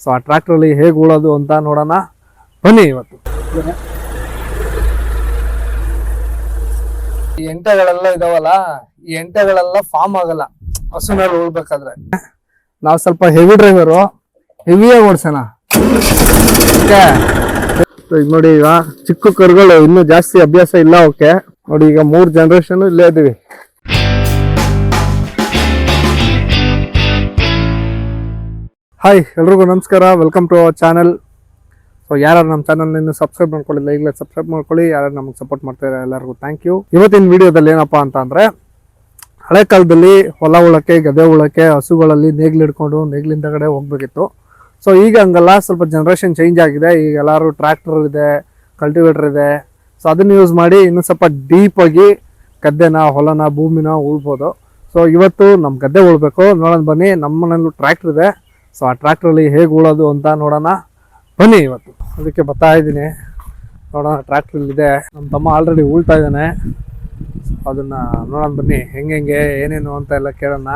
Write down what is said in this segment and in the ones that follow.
So ಆ ಟ್ರ್ಯಾಕ್ಟ್ರಲ್ಲಿ ಹೇಗೆ ಉಳೋದು ಅಂತ ನೋಡೋಣ ಬನ್ನಿ. ಇವತ್ತು ಈ ಎಂಟೆಗಳೆಲ್ಲ ಇದಾವಲ್ಲ, ಈ ಎಂಟೆಗಳೆಲ್ಲ ಫಾರ್ಮ್ ಆಗಲ್ಲ ಹಸುನಲ್ಲಿ ಉಳ್ಬೇಕಾದ್ರೆ. ನಾವು ಸ್ವಲ್ಪ ಹೆವಿ ಡ್ರೈವರು, ಹೆವಿಯಾಗಿ ಓಡಿಸೋಣ. ಈಗ ನೋಡಿ, ಈಗ ಚಿಕ್ಕ ಕರುಗಳು ಇನ್ನೂ ಜಾಸ್ತಿ ಅಭ್ಯಾಸ ಇಲ್ಲ ಅವಕ್ಕೆ. ನೋಡಿ ಈಗ 3 ಜನರೇಷನ್ ಇಲ್ಲೇ ಇದೀವಿ. ಹಾಯ್, ಎಲ್ರಿಗೂ ನಮಸ್ಕಾರ, welcome to our channel. So ಯಾರು ನಮ್ಮ ಚಾನಲ್ ಇನ್ನು ಸಬ್ಸ್ಕ್ರೈಬ್ ಮಾಡ್ಕೊಳ್ಳಿಲ್ಲ, ಈಗಲೇ ಸಬ್ಸ್ಕ್ರೈಬ್ ಮಾಡ್ಕೊಳ್ಳಿ. ಯಾರು ನಮಗೆ ಸಪೋರ್ಟ್ ಮಾಡ್ತಾರೆ ಎಲ್ಲರಿಗೂ ಥ್ಯಾಂಕ್ ಯು. ಇವತ್ತಿನ ವಿಡಿಯೋದಲ್ಲಿ ಏನಪ್ಪಾ ಅಂತ ಅಂದ್ರೆ, ಹಳೆ ಕಾಲದಲ್ಲಿ ಹೊಲ ಉಳಕ್ಕೆ, ಗದ್ದೆ ಉಳಕ್ಕೆ ಹಸುಗಳಲ್ಲಿ ನೇಗ್ಲು ಹಿಡ್ಕೊಂಡು ನೇಗ್ಲಿಂದ ಕಡೆ ಹೋಗ್ಬೇಕಿತ್ತು. ಸೊ ಈಗ ಹಂಗಲ್ಲ, ಸ್ವಲ್ಪ ಜನ್ರೇಷನ್ ಚೇಂಜ್ ಆಗಿದೆ. ಈಗ ಎಲ್ಲರೂ ಟ್ರ್ಯಾಕ್ಟರ್ ಇದೆ, ಕಲ್ಟಿವೇಟರ್ ಇದೆ. ಸೊ ಅದನ್ನ ಯೂಸ್ ಮಾಡಿ ಇನ್ನೂ ಸ್ವಲ್ಪ ಡೀಪಾಗಿ ಗದ್ದೆನ, ಹೊಲನ, ಭೂಮಿನ ಉಳ್ಬೋದು. ಸೊ ಇವತ್ತು ನಮ್ಮ ಗದ್ದೆ ಉಳ್ಬೇಕು, ನೋಡೋಣ ಬನ್ನಿ. ನಮ್ಮ ಮನೇಲೂ ಟ್ರ್ಯಾಕ್ಟರ್ ಇದೆ. ಸೊ ಆ ಟ್ರ್ಯಾಕ್ಟ್ರಲ್ಲಿ ಹೇಗೆ ಉಳೋದು ಅಂತ ನೋಡೋಣ ಬನ್ನಿ. ಇವತ್ತು ಅದಕ್ಕೆ ಬರ್ತಾ ಇದ್ದೀನಿ, ನೋಡೋಣ. ಟ್ರ್ಯಾಕ್ಟ್ರಲ್ಲಿದೆ, ನಮ್ಮ ತಮ್ಮ ಆಲ್ರೆಡಿ ಉಳ್ತಾ ಇದ್ದಾನೆ. ಅದನ್ನ ನೋಡೋಣ ಬನ್ನಿ, ಹೆಂಗೆ ಏನೇನು ಅಂತ ಎಲ್ಲ ಕೇಳೋಣ.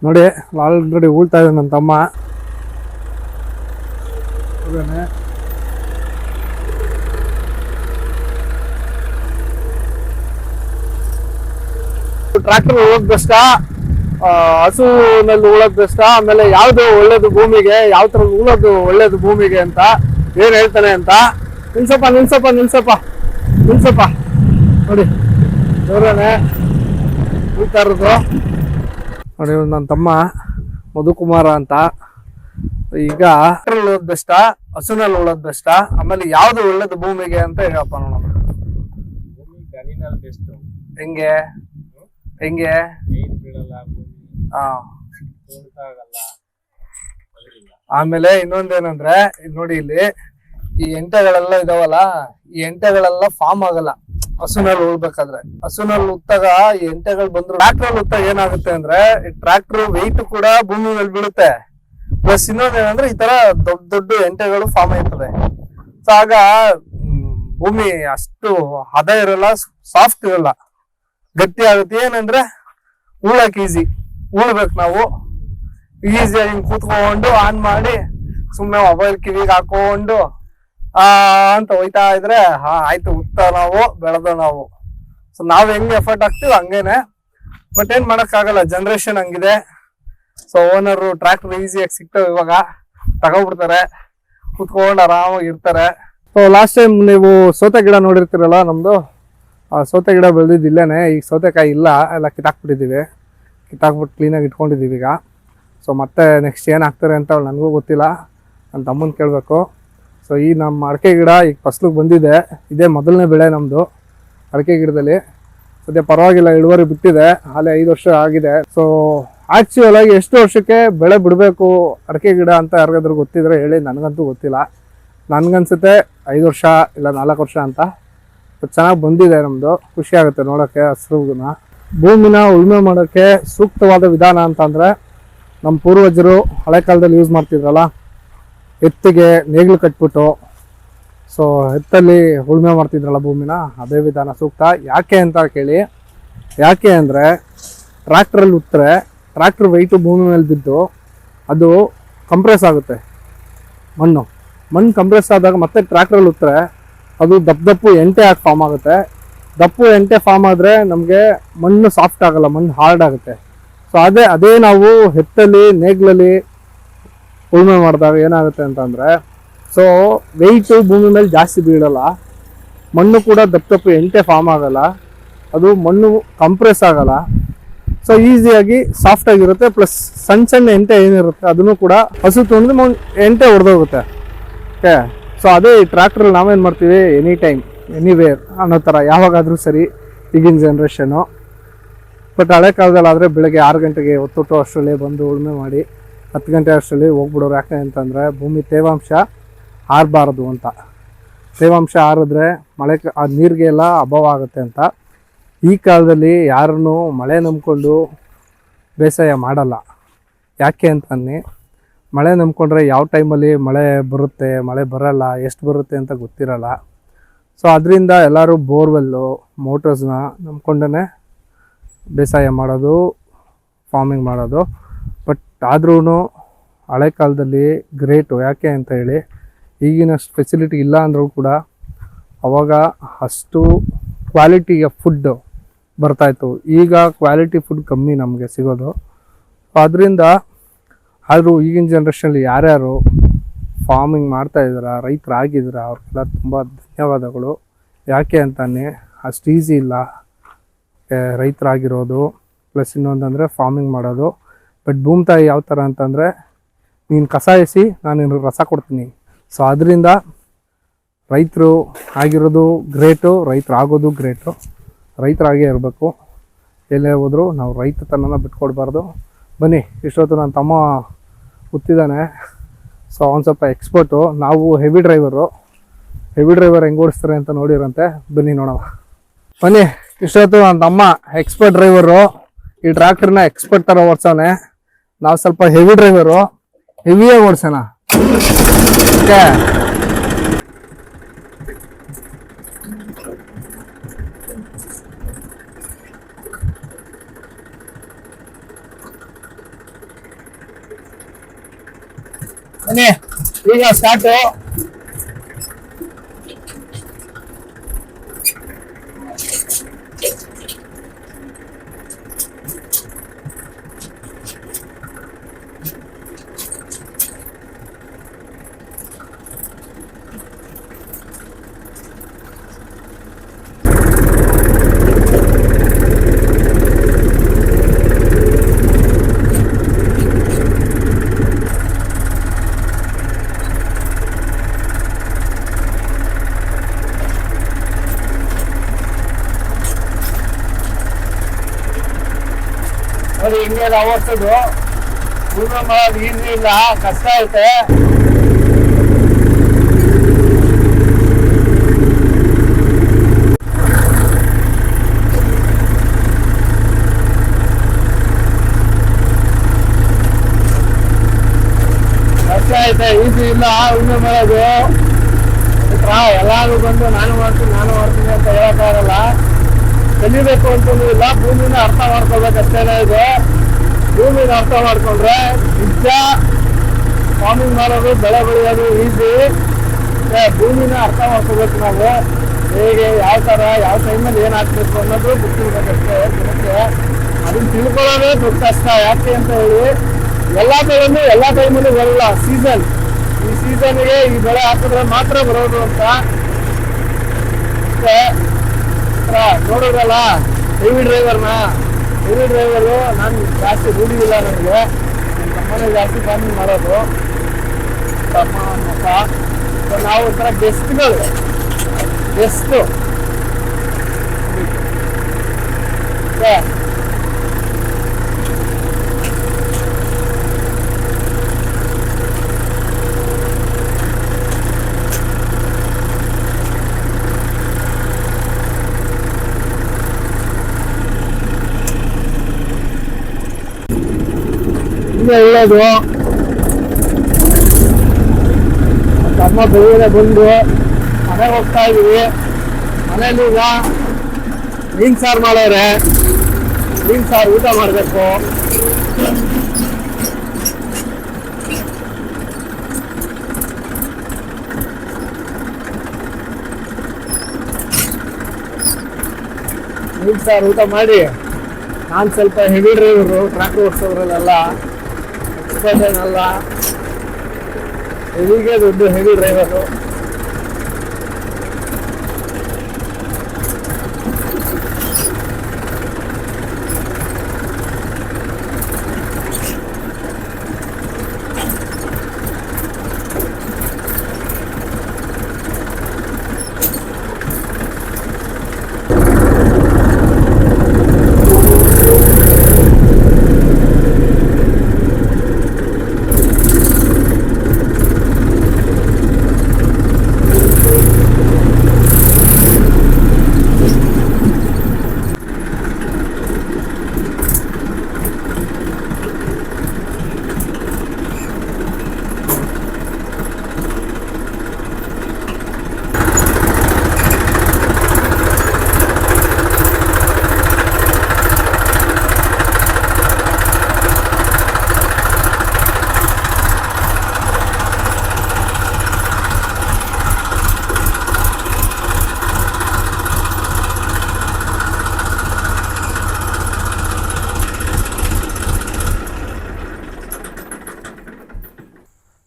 ನೋಡಿ, ಆಲ್ರೆಡಿ ಉಳ್ತಾ ಇದ್ದಾನೆ ನನ್ನ ತಮ್ಮ. ಟ್ರ್ಯಾಕ್ಟರ್ ಉಳೋದ್ ಬೆಸ್ಟ, ಹಸುನಲ್ಲಿ ಉಳೋದ್ ಬೆಸ್ಟ, ಆಮೇಲೆ ಯಾವ್ದು ಒಳ್ಳೇದು ಭೂಮಿಗೆ, ಯಾವ ತರ ಉಳೋದು ಒಳ್ಳೇದು ಭೂಮಿಗೆ ಅಂತ ಏನ್ ಹೇಳ್ತಾನೆ ಅಂತ. ನಿಲ್ಸಪ್ಪ ನೋಡಿ, ನೋಡೋಣ ಉಳ್ತಾ ಇರೋದು. ನೋಡಿ, ನನ್ನ ತಮ್ಮ ಮಧುಕುಮಾರ ಅಂತ. ಈಗ ಉಳೋದ್ ಬೆಸ್ಟ, ಹಸುನಲ್ಲಿ ಉಳೋದ್ ಬೆಸ್ಟ, ಆಮೇಲೆ ಯಾವ್ದು ಒಳ್ಳೇದು ಭೂಮಿಗೆ ಅಂತ ಹೇಳಪ್ಪ ನೋಡೋಣ. ಹೆಂಗೆ ಆಮೇಲೆ ಇನ್ನೊಂದೇನಂದ್ರೆ, ನೋಡಿ ಇಲ್ಲಿ ಈ ಎಂಟೆಗಳೆಲ್ಲ ಇದಾವಲ್ಲ, ಈ ಎಂಟೆಗಳೆಲ್ಲ ಫಾರ್ಮ್ ಆಗಲ್ಲ ಹಸುನಲ್ಲಿ ಉಳ್ಬೇಕಾದ್ರೆ. ಹಸುನಲ್ಲಿ ಉತ್ತಾಗ ಈ ಎಂಟೆಗಳು ಬಂದ್ರು, ಟ್ರ್ಯಾಕ್ಟರ್ ಉತ್ತಾಗ ಏನಾಗುತ್ತೆ ಅಂದ್ರೆ, ಈ ಟ್ರ್ಯಾಕ್ಟರ್ ವೆಯ್ಟ್ ಕೂಡ ಭೂಮಿ ಮೇಲೆ ಬೀಳುತ್ತೆ. ಪ್ಲಸ್ ಇನ್ನೊಂದೇನಂದ್ರೆ, ಈ ತರ ದೊಡ್ಡ ದೊಡ್ಡ ಎಂಟೆಗಳು ಫಾರ್ಮ್ ಆಯ್ತದೆ. ಸೊ ಆಗ ಭೂಮಿ ಅಷ್ಟು ಹದ ಇರಲ್ಲ, ಸಾಫ್ಟ್ ಇರಲ್ಲ, ಗಟ್ಟಿ ಆಗುತ್ತೆ. ಏನಂದ್ರೆ ಉಳಕ್ ಈಸಿ, ಉಳ್ಬೇಕು ನಾವು ಈಸಿಯಾಗಿ ಹಿಂಗ್ ಕೂತ್ಕೊಂಡು ಆನ್ ಮಾಡಿ ಸುಮ್ನೆ ಮೊಬೈಲ್ ಕಿವಿಗೆ ಹಾಕೊಂಡು ಅಂತ ಹೋಯ್ತಾ ಇದ್ರೆ ಆಯ್ತು, ಉತ್ತ ನಾವು ಬೆಳೆದ ನಾವು. ಸೊ ನಾವ್ ಹೆಂಗ್ ಎಫರ್ಟ್ ಹಾಕ್ತಿವಿ ಹಂಗೇನೆ. ಬಟ್ ಏನ್ ಮಾಡಕ್ ಆಗಲ್ಲ, ಜನರೇಷನ್ ಹಂಗಿದೆ. ಸೊ ಓನರ್ ಟ್ರ್ಯಾಕ್ಟರ್ ಈಸಿಯಾಗಿ ಸಿಗ್ತವೆ, ಇವಾಗ ತಗೋಬಿಡ್ತಾರೆ, ಕುತ್ಕೊಂಡು ಆರಾಮಾಗಿ ಇರ್ತಾರೆ. ಸೊ ಲಾಸ್ಟ್ ಟೈಮ್ ನೀವು ಸೌತೆ ಗಿಡ ನೋಡಿರ್ತೀರಲ್ಲ ನಮ್ದು, ಆ ಸೌತೆ ಗಿಡ ಬೆಳೆದಿದ್ದು ಇಲ್ಲೇನೆ. ಈಗ ಸೌತೆಕಾಯಿ ಇಲ್ಲ, ಎಲ್ಲ ಕಿತ್ತಾಕ್ಬಿಟ್ಟಿದ್ದೀವಿ, ಕಿತ್ತಾಕ್ಬಿಟ್ಟು ಕ್ಲೀನಾಗಿ ಇಟ್ಕೊಂಡಿದ್ದೀವಿ ಈಗ. ಸೊ ಮತ್ತೆ ನೆಕ್ಸ್ಟ್ ಏನು ಹಾಕ್ತಾರೆ ಅಂತ ನನಗೂ ಗೊತ್ತಿಲ್ಲ, ನನ್ನ ತಮ್ಮನ ಕೇಳಬೇಕು. ಸೊ ಈ ನಮ್ಮ ಅಡಿಕೆ ಗಿಡ ಈಗ ಫಸ್ಲಿಗೆ ಬಂದಿದೆ, ಇದೇ ಮೊದಲನೇ ಬೆಳೆ ನಮ್ಮದು ಅಡಿಕೆ ಗಿಡದಲ್ಲಿ. ಸದ್ಯ ಪರವಾಗಿಲ್ಲ, ಇಳುವರಿ ಬಿಟ್ಟಿದೆ, ಹಾಲೆ 5 ವರ್ಷ ಆಗಿದೆ. ಸೊ ಆಕ್ಚುಯಲ್ ಆಗಿ ಎಷ್ಟು ವರ್ಷಕ್ಕೆ ಬೆಳೆ ಬಿಡಬೇಕು ಅಡಿಕೆ ಗಿಡ ಅಂತ ಯಾರಿಗಾದ್ರೂ ಗೊತ್ತಿದ್ರೆ ಹೇಳಿ, ನನಗಂತೂ ಗೊತ್ತಿಲ್ಲ. ನನಗನ್ಸುತ್ತೆ 5 ವರ್ಷ ಇಲ್ಲ 4 ವರ್ಷ ಅಂತ. ಚೆನ್ನಾಗಿ ಬಂದಿದೆ ನಮ್ಮದು, ಖುಷಿ ಆಗುತ್ತೆ ನೋಡೋಕ್ಕೆ ಹಸ್ರುನ. ಭೂಮಿನ ಉಳುಮೆ ಮಾಡೋಕ್ಕೆ ಸೂಕ್ತವಾದ ವಿಧಾನ ಅಂತಂದರೆ, ನಮ್ಮ ಪೂರ್ವಜರು ಹಳೆ ಕಾಲದಲ್ಲಿ ಯೂಸ್ ಮಾಡ್ತಿದ್ರಲ್ಲ, ಎತ್ತಿಗೆ ನೇಗ್ಲು ಕಟ್ಬಿಟ್ಟು ಸೊ ಎತ್ತಲ್ಲಿ ಉಳುಮೆ ಮಾಡ್ತಿದ್ರಲ್ಲ ಭೂಮಿನ, ಅದೇ ವಿಧಾನ ಸೂಕ್ತ. ಯಾಕೆ ಅಂತ ಕೇಳಿ, ಯಾಕೆ ಅಂದರೆ ಟ್ರ್ಯಾಕ್ಟ್ರಲ್ಲಿ ಉತ್ತರೆ ಟ್ರ್ಯಾಕ್ಟ್ರ್ ವೆಯ್ಟು ಭೂಮಿ ಮೇಲೆ ಬಿದ್ದು ಅದು ಕಂಪ್ರೆಸ್ ಆಗುತ್ತೆ. ಮಣ್ಣು ಕಂಪ್ರೆಸ್ ಆದಾಗ ಮತ್ತೆ ಟ್ರ್ಯಾಕ್ಟ್ರಲ್ಲಿ ಉತ್ತರೆ ಅದು ದಪ್ಪು ಎಂಟೆ ಆಗಿ ಫಾರ್ಮ್ ಆಗುತ್ತೆ. ದಪ್ಪು ಎಂಟೆ ಫಾರ್ಮ್ ಆದರೆ ನಮಗೆ ಮಣ್ಣು ಸಾಫ್ಟ್ ಆಗಲ್ಲ, ಮಣ್ಣು ಹಾರ್ಡ್ ಆಗುತ್ತೆ. ಸೊ ಅದೇ ನಾವು ಎತ್ತಲ್ಲಿ ನೇಗ್ಲಲ್ಲಿ ಉಳುಮೆ ಮಾಡಿದಾಗ ಏನಾಗುತ್ತೆ ಅಂತಂದರೆ, ಸೊ ವೆಯ್ಟು ಭೂಮಿ ಮೇಲೆ ಜಾಸ್ತಿ ಬೀಳಲ್ಲ, ಮಣ್ಣು ಕೂಡ ದಪ್ಪು ಎಂಟೆ ಫಾರ್ಮ್ ಆಗಲ್ಲ, ಅದು ಮಣ್ಣು ಕಂಪ್ರೆಸ್ ಆಗಲ್ಲ. ಸೊ ಈಸಿಯಾಗಿ ಸಾಫ್ಟಾಗಿರುತ್ತೆ. ಪ್ಲಸ್ ಸಣ್ಣ ಎಂಟೆ ಏನಿರುತ್ತೆ ಅದನ್ನು ಕೂಡ ಹಸು ತೊಂದರೆ ಎಂಟೆ ಹೊಡೆದೋಗುತ್ತೆ. ಓಕೆ, ಸೊ ಅದೇ ಟ್ರ್ಯಾಕ್ಟ್ರಲ್ಲಿ ನಾವೇನು ಮಾಡ್ತೀವಿ, ಎನಿ ಟೈಮ್ ಎನಿವೇರ್ ಅನ್ನೋ ಥರ, ಯಾವಾಗಾದರೂ ಸರಿ ಈಗಿನ ಜನ್ರೇಷನು. ಬಟ್ ಹಳೆ ಕಾಲದಲ್ಲಾದರೆ ಬೆಳಗ್ಗೆ 6 ಗಂಟೆಗೆ ಹೊತ್ತು ಅಷ್ಟರಲ್ಲಿ ಬಂದು ಉಳುಮೆ ಮಾಡಿ 10 ಗಂಟೆ ಅಷ್ಟರಲ್ಲಿ ಹೋಗ್ಬಿಡೋರು. ಯಾಕೆ ಅಂತಂದರೆ ಭೂಮಿ ತೇವಾಂಶ ಆರಬಾರ್ದು ಅಂತ. ತೇವಾಂಶ ಆರಿದ್ರೆ ಮಳೆ ನೀರಿಗೆ ಎಲ್ಲ ಅಭಾವ ಆಗುತ್ತೆ ಅಂತ. ಈ ಕಾಲದಲ್ಲಿ ಯಾರನ್ನು ಮಳೆ ನಂಬಿಕೊಂಡು ಬೇಸಾಯ ಮಾಡಲ್ಲ. ಯಾಕೆ ಅಂತಂದು ಮಳೆ ನಂಬ್ಕೊಂಡ್ರೆ ಯಾವ ಟೈಮಲ್ಲಿ ಮಳೆ ಬರುತ್ತೆ ಮಳೆ ಬರಲ್ಲ ಎಷ್ಟು ಬರುತ್ತೆ ಅಂತ ಗೊತ್ತಿರಲ್ಲ. ಸೊ ಅದರಿಂದ ಎಲ್ಲರೂ ಬೋರ್ವೆಲ್ಲು ಮೋಟರ್ಸ್ನ ನಂಬ್ಕೊಂಡೇ ಬೇಸಾಯ ಮಾಡೋದು, ಫಾರ್ಮಿಂಗ್ ಮಾಡೋದು. ಬಟ್ ಆದ್ರೂ ಹಳೆ ಕಾಲದಲ್ಲಿ ಗ್ರೇಟು. ಯಾಕೆ ಅಂತ ಹೇಳಿ ಈಗಿನಷ್ಟು ಫೆಸಿಲಿಟಿ ಇಲ್ಲ ಅಂದರೂ ಕೂಡ ಅವಾಗ ಅಷ್ಟು ಕ್ವಾಲಿಟಿಯ ಫುಡ್ಡು ಬರ್ತಾಯಿತ್ತು. ಈಗ ಕ್ವಾಲಿಟಿ ಫುಡ್ ಕಮ್ಮಿ ನಮಗೆ ಸಿಗೋದು. ಅದರಿಂದ ಆದರೂ ಈಗಿನ ಜನ್ರೇಷನಲ್ಲಿ ಯಾರ್ಯಾರು ಫಾರ್ಮಿಂಗ್ ಮಾಡ್ತಾಯಿದ್ದೀರಾ, ರೈತರಾಗಿದ್ದೀರಾ, ಅವ್ರಿಗೆಲ್ಲ ತುಂಬ ಧನ್ಯವಾದಗಳು. ಯಾಕೆ ಅಂತಾನೆ ಅಷ್ಟು ಈಸಿ ಇಲ್ಲ ರೈತರಾಗಿರೋದು. ಪ್ಲಸ್ ಇನ್ನೊಂದಂದರೆ ಫಾರ್ಮಿಂಗ್ ಮಾಡೋದು. ಬಟ್ ಭೂಮಿ ತಾಯಿ ಯಾವ ಥರ ಅಂತಂದರೆ, ನೀನು ಕಸ ಎಸಿ ನಾನು ನಿನಗೆ ರಸ ಕೊಡ್ತೀನಿ. ಸೊ ಅದರಿಂದ ರೈತರು ಆಗಿರೋದು ಗ್ರೇಟು, ರೈತರಾಗೋದು ಗ್ರೇಟು. ರೈತರಾಗೇ ಇರಬೇಕು. ಎಲ್ಲೇ ಹೋದರೂ ನಾವು ರೈತತನನ ಬಿಟ್ಕೊಡ್ಬಾರ್ದು. ಬನ್ನಿ, ಇಷ್ಟೊತ್ತು ನನ್ನ ತಮ್ಮ ಕೂತಿದ್ದಾನೆ. ಸೊ ಅವ್ನು ಸ್ವಲ್ಪ ಎಕ್ಸ್ಪರ್ಟು. ನಾವು ಹೆವಿ ಡ್ರೈವರ್ ಹೆಂಗೆ ಓಡಿಸ್ತಾರೆ ಅಂತ ನೋಡಿರಂತೆ. ಬನ್ನಿ ನೋಡೋಣ. ಬನ್ನಿ, ಇಷ್ಟೊತ್ತು ನನ್ನ ತಮ್ಮ ಎಕ್ಸ್ಪರ್ಟ್ ಡ್ರೈವರು ಈ ಟ್ರ್ಯಾಕ್ಟರ್ನ ಎಕ್ಸ್ಪರ್ಟ್ ಥರ ಓಡಿಸೋನೆ. ನಾವು ಸ್ವಲ್ಪ ಹೆವಿ ಡ್ರೈವರು, ಹೆವಿಯಾಗಿ ಓಡಿಸೋಣ. ಓಕೆ, ಬನ್ನಿ ಈಗ ಸ್ಟಾರ್ಟು. ನೋಡಿ ಹಿಂಗೆಲ್ಲ ಓಡಿಸೋದು. ಉಳುಮೆ ಮಾಡೋದು ಈಸಿ ಇಲ್ಲ, ಕಷ್ಟ ಐತೆ. ಕಷ್ಟ ಐತೆ, ಈಸಿ ಇಲ್ಲ ಉಳುಮೆ ಮಾಡೋದು. ಎಲ್ಲಾರು ಬಂದು ನಾನು ಮಾಡ್ತೀನಿ ಅಂತ ಹೇಳಕ್ಕಾಗಲ್ಲ. ಕಲಿಬೇಕು ಅಂತಲೂ ಇಲ್ಲ, ಭೂಮಿನ ಅರ್ಥ ಮಾಡ್ಕೊಳ್ಬೇಕಷ್ಟೇನೆ ಇದೆ. ಭೂಮಿನ ಅರ್ಥ ಮಾಡ್ಕೊಂಡ್ರೆ ನಿಜ ಫಾರ್ಮಿಂಗ್ ಮಾಡೋದು, ಬೆಳೆ ಬೆಳೆಯೋದು ಈಸಿ. ಭೂಮಿನ ಅರ್ಥ ಮಾಡ್ಕೋಬೇಕು ನಾವು. ಹೇಗೆ, ಯಾವ ಥರ, ಯಾವ ಟೈಮಲ್ಲಿ ಏನು ಹಾಕ್ಬೇಕು ಅನ್ನೋದು ಗೊತ್ತಿರ್ಬೇಕಷ್ಟೇ ಜನಕ್ಕೆ. ಅದನ್ನ ತಿಳ್ಕೊಳ್ಳೋದೇ ದೊಡ್ಡ ಕಷ್ಟ. ಯಾಕೆ ಅಂತ ಹೇಳಿ ಎಲ್ಲ ಬೆಳೆನೂ ಎಲ್ಲ ಟೈಮಲ್ಲೂ ಬರಲ್ಲ. ಸೀಸನ್, ಈ ಸೀಸನ್ಗೆ ಈ ಬೆಳೆ ಹಾಕಿದ್ರೆ ಮಾತ್ರ ಬರೋದು ಅಂತ ನೋಡೋದಲ್ಲ. ಹೆವಿ ಡ್ರೈವರು ನಾನು ಜಾಸ್ತಿ ರೂಢಿಗಿಲ್ಲ. ನನಗೆ ನನ್ನ ತಮ್ಮನೇ ಜಾಸ್ತಿ ಫಾರ್ಮಿಂಗ್ ಮಾಡೋದು, ತಮ್ಮ ಮಕ್ಕ. ಸೊ ನಾವು ಒಂಥರ ಬೆಸ್ಟು ಒಳ್ಳೇದು. ತಮ್ಮ ಬೆಳಿಗ್ಗೆ ಬಂದು ಮನೆಗೆ ಹೋಗ್ತಾ ಇದೀವಿ. ಮನೇಲಿ ಈಗ ಮೀನು ಸಾರು ಮಾಡೋರೆ. ಮೀನು ಸಾರು ಊಟ ಮಾಡಬೇಕು. ಮೀನು ಸಾರು ಊಟ ಮಾಡಿ, ನಾನು ಸ್ವಲ್ಪ ಹೆವಿ ಡ್ರೈವರು, ಟ್ರ್ಯಾಕ್ಟರ್ ಓಡಿಸೋದ್ರಲ್ಲೆಲ್ಲ ಎಕ್ಸ್ಪರ್ಟ್ ಏನಲ್ಲ, ಹೆವಿಗೆ ದೊಡ್ಡ ಹೆವಿ ಡ್ರೈವರು.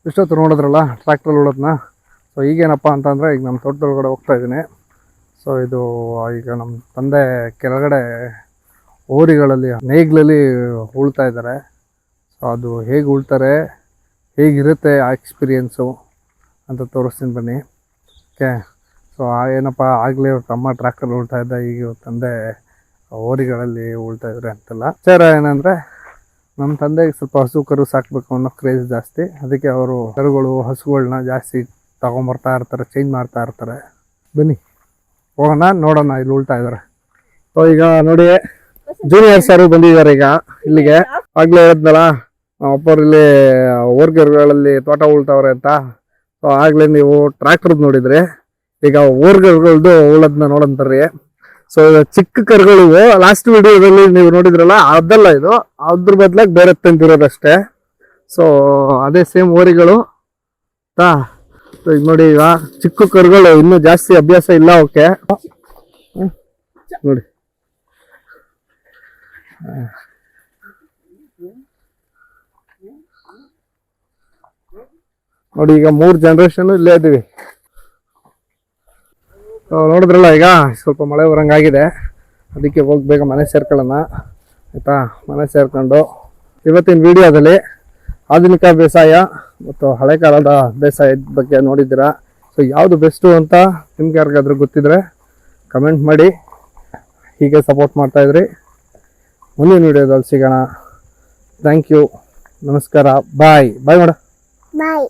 ಇಷ್ಟೊತ್ತು ನೋಡಿದ್ರಲ್ಲ ಟ್ರ್ಯಾಕ್ಟ್ರಲ್ಲಿ ಉಳೋದನ್ನ. ಸೊ ಈಗೇನಪ್ಪ ಅಂತಂದರೆ ಈಗ ನಮ್ಮ ತೋಟದೊಳಗಡೆ ಹೋಗ್ತಾ ಇದ್ದೀನಿ. ಸೊ ಇದು ಈಗ ನಮ್ಮ ತಂದೆ ಕೆಳಗಡೆ ಓರಿಗಳಲ್ಲಿ ನೇಗ್ಲಲ್ಲಿ ಉಳ್ತಾ ಇದ್ದಾರೆ. ಸೊ ಅದು ಹೇಗೆ ಉಳ್ತಾರೆ, ಹೇಗಿರುತ್ತೆ ಆ ಎಕ್ಸ್ಪೀರಿಯೆನ್ಸು ಅಂತ ತೋರಿಸ್ತೀನಿ ಬನ್ನಿ. ಓಕೆ. ಸೊ ಏನಪ್ಪ ಆಗಲೇ ತಮ್ಮ ಟ್ರ್ಯಾಕ್ಟರ್ ಉಳ್ತಾ ಇದ್ದ, ಈಗ ತಂದೆ ಓರಿಗಳಲ್ಲಿ ಉಳ್ತಾ ಇದ್ದಾರೆ ಅಂತೆಲ್ಲ. ವಿಚಾರ ಏನಂದರೆ ನಮ್ಮ ತಂದೆಗೆ ಸ್ವಲ್ಪ ಹಸು ಕರು ಸಾಕಬೇಕು ಅನ್ನೋ ಕ್ರೇಜ್ ಜಾಸ್ತಿ. ಅದಕ್ಕೆ ಅವರು ಕರುಗಳು ಹಸುಗಳನ್ನ ಜಾಸ್ತಿ ತೊಗೊಂಬರ್ತಾ ಇರ್ತಾರೆ, ಚೇಂಜ್ ಮಾಡ್ತಾ ಇರ್ತಾರೆ. ಬನ್ನಿ ಹೋಗೋಣ, ನೋಡೋಣ ಇಲ್ಲಿ ಉಳ್ತಾ ಇದ್ದಾರೆ. ಸೊ ಈಗ ನೋಡಿ ಜೂನಿಯರ್ ಸಾರು ಬಂದಿದ್ದಾರೆ ಈಗ ಇಲ್ಲಿಗೆ. ಆಗ್ಲೇ ಹೇಳಿದ್ನಲ್ಲ ಒಬ್ಬರು ಇಲ್ಲಿ ಓರ್ಗರುಗಳಲ್ಲಿ ತೋಟ ಉಳ್ತಾವ್ರೆ ಅಂತ. ಸೊ ಆಗ್ಲೇ ನೀವು ಟ್ರ್ಯಾಕ್ಟರ್ದು ನೋಡಿದ್ರಿ, ಈಗ ಓರ್ಗರುಗಳದ್ದು ಉಳೋದನ್ನ ನೋಡಂತಾರ್ರಿ. ಸೊ ಚಿಕ್ಕ ಕರುಗಳು ಲಾಸ್ಟ್ ವಿಡಿಯೋದಲ್ಲಿ ನೀವು ನೋಡಿದ್ರಲ್ಲ ಅದಲ್ಲ, ಇದು ಅದ್ರ ಬದಲಾಗಿ ಬೇರೆ ತಂದಿರೋದಷ್ಟೇ. ಸೊ ಅದೇ ಸೇಮ್ ಓರಿಗಳು. ಈಗ ನೋಡಿ, ಈಗ ಚಿಕ್ಕ ಕರುಗಳು ಇನ್ನೂ ಜಾಸ್ತಿ ಅಭ್ಯಾಸ ಇಲ್ಲ ಅವಕ್ಕೆ. ನೋಡಿ ನೋಡಿ ಈಗ 3 ಜನರೇಷನ್ ಇಲ್ಲೇ ಇದ್ದೀವಿ. ನೋಡಿದ್ರಲ್ಲ, ಈಗ ಸ್ವಲ್ಪ ಮಳೆ ಬರಂಗಾಗಿದೆ, ಅದಕ್ಕೆ ಹೋಗಿ ಬೇಗ ಮನೆ ಸೇರ್ಕೊಳ್ಳೋಣ ಆಯಿತಾ. ಮನೆ ಸೇರ್ಕೊಂಡು ಇವತ್ತಿನ ವಿಡಿಯೋದಲ್ಲಿ ಆಧುನಿಕ ಬೇಸಾಯ ಮತ್ತು ಹಳೆ ಕಾಲದ ಬೇಸಾಯದ ಬಗ್ಗೆ ನೋಡಿದ್ದೀರಾ. ಸೊ ಯಾವುದು ಬೆಸ್ಟು ಅಂತ ನಿಮ್ಗೆ ಯಾರಿಗಾದ್ರೂ ಗೊತ್ತಿದ್ರೆ ಕಮೆಂಟ್ ಮಾಡಿ. ಹೀಗೆ ಸಪೋರ್ಟ್ ಮಾಡ್ತಾಯಿದ್ರಿ. ಮುಂದಿನ ವಿಡಿಯೋದಲ್ಲಿ ಸಿಗೋಣ. ಥ್ಯಾಂಕ್ ಯು, ನಮಸ್ಕಾರ, ಬಾಯ್ ಬಾಯ್ ಮಾಡ. ಬಾಯ್.